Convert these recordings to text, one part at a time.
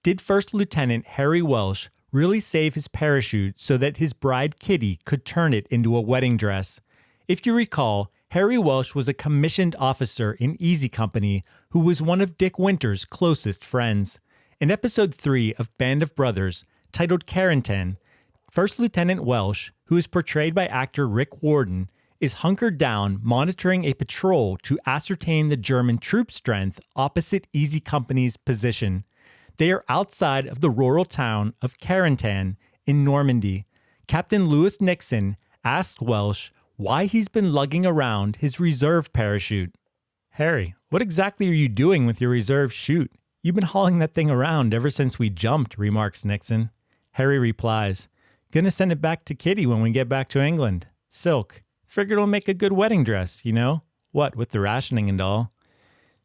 Did First Lieutenant Harry Welsh really save his parachute so that his bride Kitty could turn it into a wedding dress? If you recall, Harry Welsh was a commissioned officer in Easy Company who was one of Dick Winter's closest friends. In episode 3 of Band of Brothers, titled Quarantine, First Lieutenant Welsh, who is portrayed by actor Rick Warden, is hunkered down monitoring a patrol to ascertain the German troop strength opposite Easy Company's position. They are outside of the rural town of Quarantine in Normandy. Captain Lewis Nixon asks Welsh why he's been lugging around his reserve parachute. "Harry, what exactly are you doing with your reserve chute? You've been hauling that thing around ever since we jumped," remarks Nixon. Harry replies, "Gonna send it back to Kitty when we get back to England. Silk. Figured it'll make a good wedding dress, you know? What, with the rationing and all."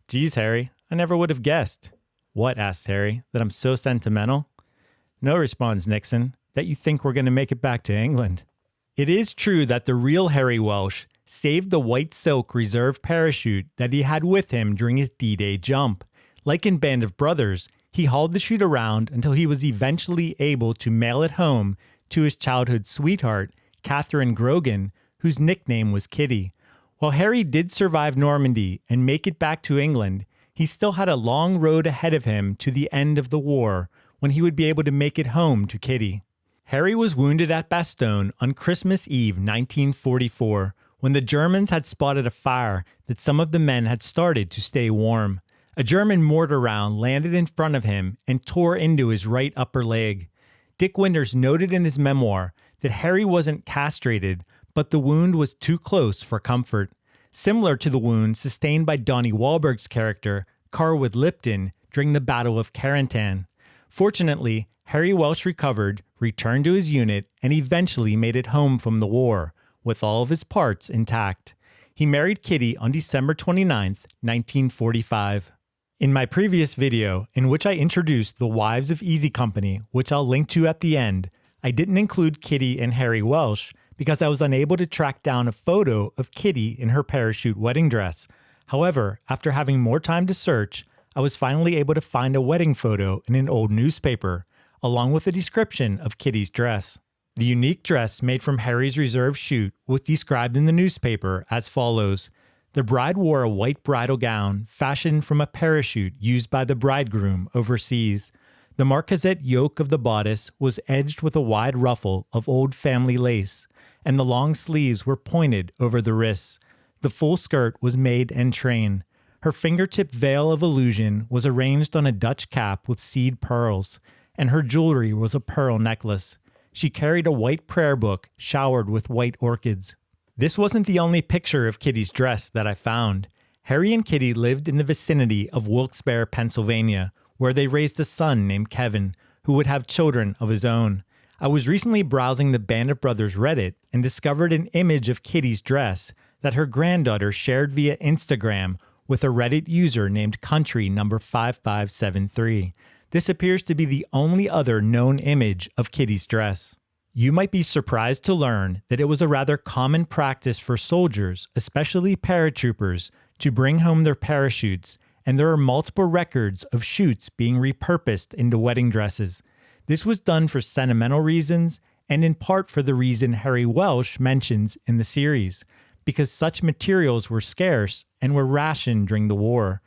"Geez, Harry, I never would have guessed." "What?" asks Harry. "That I'm so sentimental?" "No," responds Nixon. "That you think we're going to make it back to England." It is true that the real Harry Welsh saved the white silk reserve parachute that he had with him during his D-Day jump. Like in Band of Brothers, he hauled the chute around until he was eventually able to mail it home to his childhood sweetheart, Catherine Grogan, whose nickname was Kitty. While Harry did survive Normandy and make it back to England, he still had a long road ahead of him to the end of the war, when he would be able to make it home to Kitty. Harry was wounded at Bastogne on Christmas Eve 1944, when the Germans had spotted a fire that some of the men had started to stay warm. A German mortar round landed in front of him and tore into his right upper leg. Dick Winters noted in his memoir that Harry wasn't castrated, but the wound was too close for comfort, similar to the wound sustained by Donnie Wahlberg's character, Carwood Lipton, during the Battle of Quarantine. Fortunately, Harry Welsh recovered, returned to his unit, and eventually made it home from the war, with all of his parts intact. He married Kitty on December 29, 1945. In my previous video, in which I introduced the Wives of Easy Company, which I'll link to at the end, I didn't include Kitty and Harry Welsh because I was unable to track down a photo of Kitty in her parachute wedding dress. However, after having more time to search, I was finally able to find a wedding photo in an old newspaper, along with a description of Kitty's dress. The unique dress made from Harry's reserve chute was described in the newspaper as follows. The bride wore a white bridal gown fashioned from a parachute used by the bridegroom overseas. The marquisate yoke of the bodice was edged with a wide ruffle of old family lace, and the long sleeves were pointed over the wrists. The full skirt was made and trained. Her fingertip veil of illusion was arranged on a Dutch cap with seed pearls, and her jewelry was a pearl necklace. She carried a white prayer book showered with white orchids. This wasn't the only picture of Kitty's dress that I found. Harry and Kitty lived in the vicinity of Wilkes-Barre, Pennsylvania, where they raised a son named Kevin, who would have children of his own. I was recently browsing the Band of Brothers Reddit and discovered an image of Kitty's dress that her granddaughter shared via Instagram with a Reddit user named Country number 5573. This appears to be the only other known image of Kitty's dress. You might be surprised to learn that it was a rather common practice for soldiers, especially paratroopers, to bring home their parachutes, and there are multiple records of chutes being repurposed into wedding dresses. This was done for sentimental reasons, and in part for the reason Harry Welsh mentions in the series, because such materials were scarce and were rationed during the war.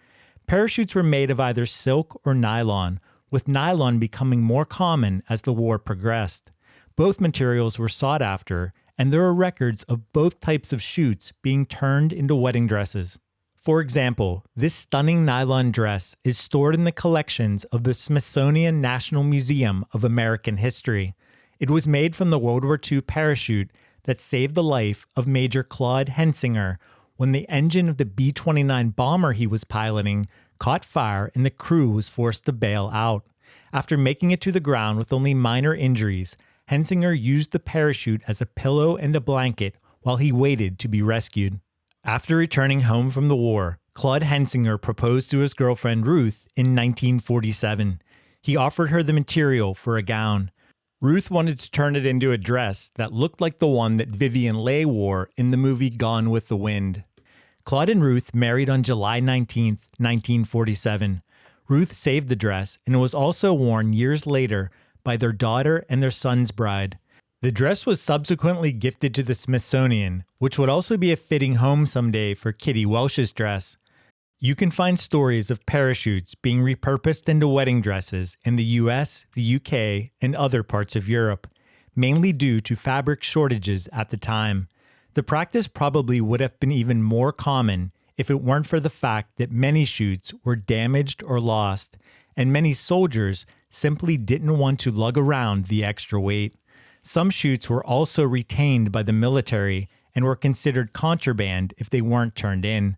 Parachutes were made of either silk or nylon, with nylon becoming more common as the war progressed. Both materials were sought after, and there are records of both types of chutes being turned into wedding dresses. For example, this stunning nylon dress is stored in the collections of the Smithsonian National Museum of American History. It was made from the World War II parachute that saved the life of Major Claude Hensinger when the engine of the B-29 bomber he was piloting caught fire and the crew was forced to bail out. After making it to the ground with only minor injuries, Hensinger used the parachute as a pillow and a blanket while he waited to be rescued. After returning home from the war, Claude Hensinger proposed to his girlfriend Ruth in 1947. He offered her the material for a gown. Ruth wanted to turn it into a dress that looked like the one that Vivien Leigh wore in the movie Gone with the Wind. Claude and Ruth married on July 19, 1947. Ruth saved the dress, and it was also worn years later by their daughter and their son's bride. The dress was subsequently gifted to the Smithsonian, which would also be a fitting home someday for Kitty Welsh's dress. You can find stories of parachutes being repurposed into wedding dresses in the US, the UK, and other parts of Europe, mainly due to fabric shortages at the time. The practice probably would have been even more common if it weren't for the fact that many chutes were damaged or lost, and many soldiers simply didn't want to lug around the extra weight. Some chutes were also retained by the military and were considered contraband if they weren't turned in.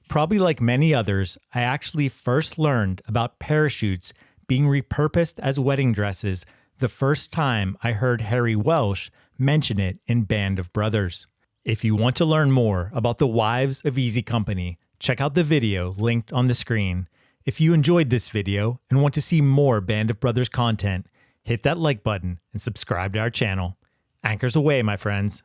Probably like many others, I actually first learned about parachutes being repurposed as wedding dresses the first time I heard Harry Welsh mention it in Band of Brothers. If you want to learn more about the wives of Easy Company, check out the video linked on the screen. If you enjoyed this video and want to see more Band of Brothers content, hit that like button and subscribe to our channel. Anchors away, my friends.